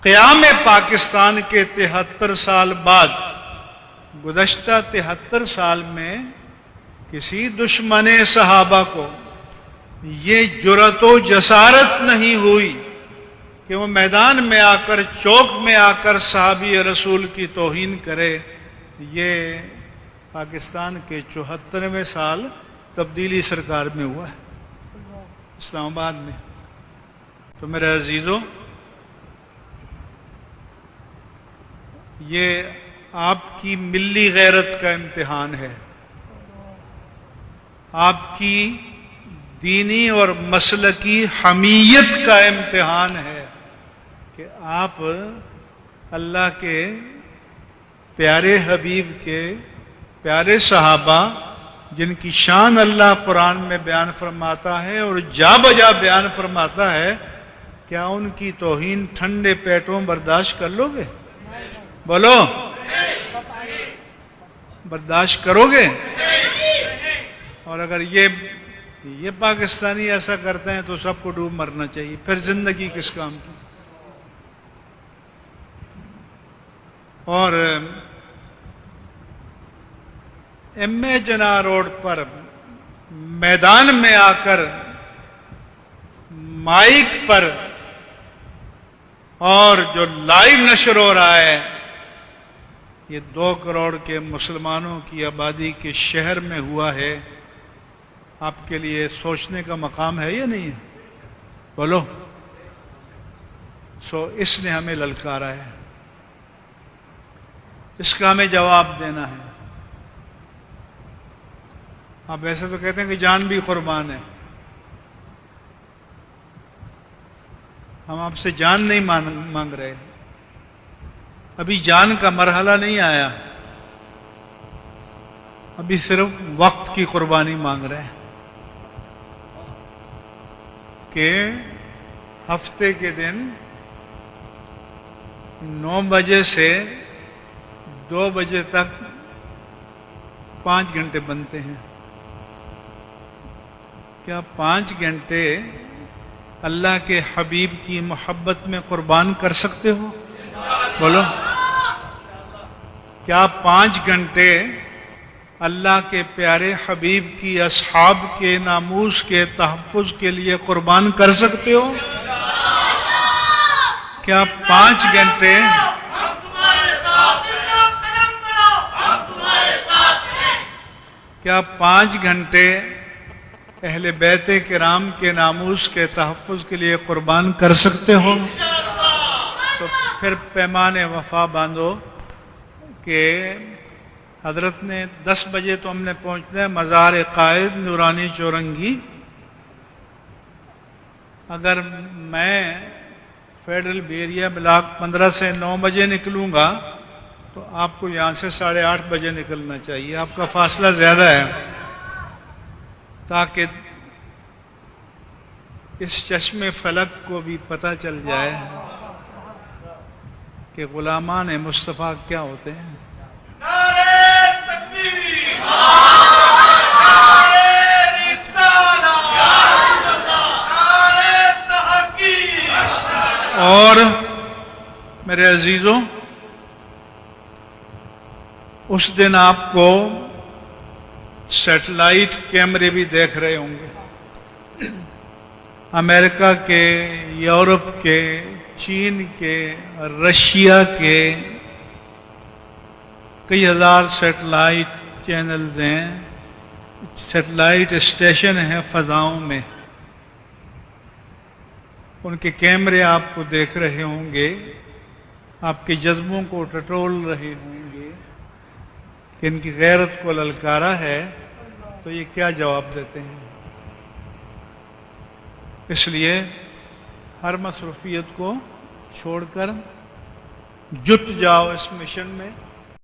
قیام پاکستان کے 73 سال بعد، گزشتہ 73 سال میں کسی دشمن صحابہ کو یہ جرأت و جسارت نہیں ہوئی کہ وہ میدان میں آ کر، چوک میں آ کر صحابی رسول کی توہین کرے۔ یہ پاکستان کے 74ویں سال تبدیلی سرکار میں ہوا ہے، اسلام آباد میں۔ تو میرے عزیزوں، یہ آپ کی ملی غیرت کا امتحان ہے، آپ کی دینی اور مسلکی حمیت کا امتحان ہے کہ آپ اللہ کے پیارے حبیب کے پیارے صحابہ، جن کی شان اللہ قرآن میں بیان فرماتا ہے اور جا بجا بیان فرماتا ہے، کیا ان کی توہین ٹھنڈے پیٹوں برداشت کر لو گے؟ بولو، برداشت کرو گے؟ اور اگر یہ پاکستانی ایسا کرتے ہیں تو سب کو ڈوب مرنا چاہیے، پھر زندگی کس کام کی؟ اور ایم اے جناح روڈ پر میدان میں آ کر مائک پر اور جو لائیو نشر ہو رہا ہے، یہ 2 کروڑ کے مسلمانوں کی آبادی کے شہر میں ہوا ہے، آپ کے لیے سوچنے کا مقام ہے یا نہیں ہے؟ بولو۔ اس نے ہمیں للکارا ہے، اس کا ہمیں جواب دینا ہے۔ آپ ویسے تو کہتے ہیں کہ جان بھی قربان ہے، ہم آپ سے جان نہیں مانگ رہے، ابھی جان کا مرحلہ نہیں آیا، ابھی صرف وقت کی قربانی مانگ رہے ہیں کہ ہفتے کے دن 9 بجے سے 2 بجے تک 5 گھنٹے بنتے ہیں۔ کیا 5 گھنٹے اللہ کے حبیب کی محبت میں قربان کر سکتے ہو؟ بولو۔ کیا 5 گھنٹے اللہ کے پیارے حبیب کی اصحاب کے ناموس کے تحفظ کے لیے قربان کر سکتے ہو؟ کیا 5 گھنٹے اہل بیت کرام کے ناموس کے تحفظ کے لیے قربان کر سکتے ہو؟ تو پھر پیمان وفا باندھو کہ حضرت نے 10 بجے تو ہم نے پہنچنا ہے مزار قائد نورانی چورنگی۔ اگر میں فیڈرل بیریا بلاک 15 سے 9 بجے نکلوں گا تو آپ کو یہاں سے 8:30 بجے نکلنا چاہیے، آپ کا فاصلہ زیادہ ہے، تاکہ اس چشم فلک کو بھی پتہ چل جائے کہ غلامان مصطفیٰ کیا ہوتے ہیں۔ اور میرے عزیزوں، اس دن آپ کو سیٹلائٹ کیمرے بھی دیکھ رہے ہوں گے، امریکہ کے، یورپ کے، چین کے، رشیا کے، کئی ہزار سیٹلائٹ چینلز ہیں، سیٹلائٹ اسٹیشن ہیں فضاؤں میں، ان کے کیمرے آپ کو دیکھ رہے ہوں گے، آپ کے جذبوں کو ٹٹول رہے ہوں گے کہ ان کی غیرت کو للکارا ہے، تو یہ کیا جواب دیتے ہیں؟ اس لیے ہر مصروفیت کو چھوڑ کر جٹ جاؤ اس مشن میں۔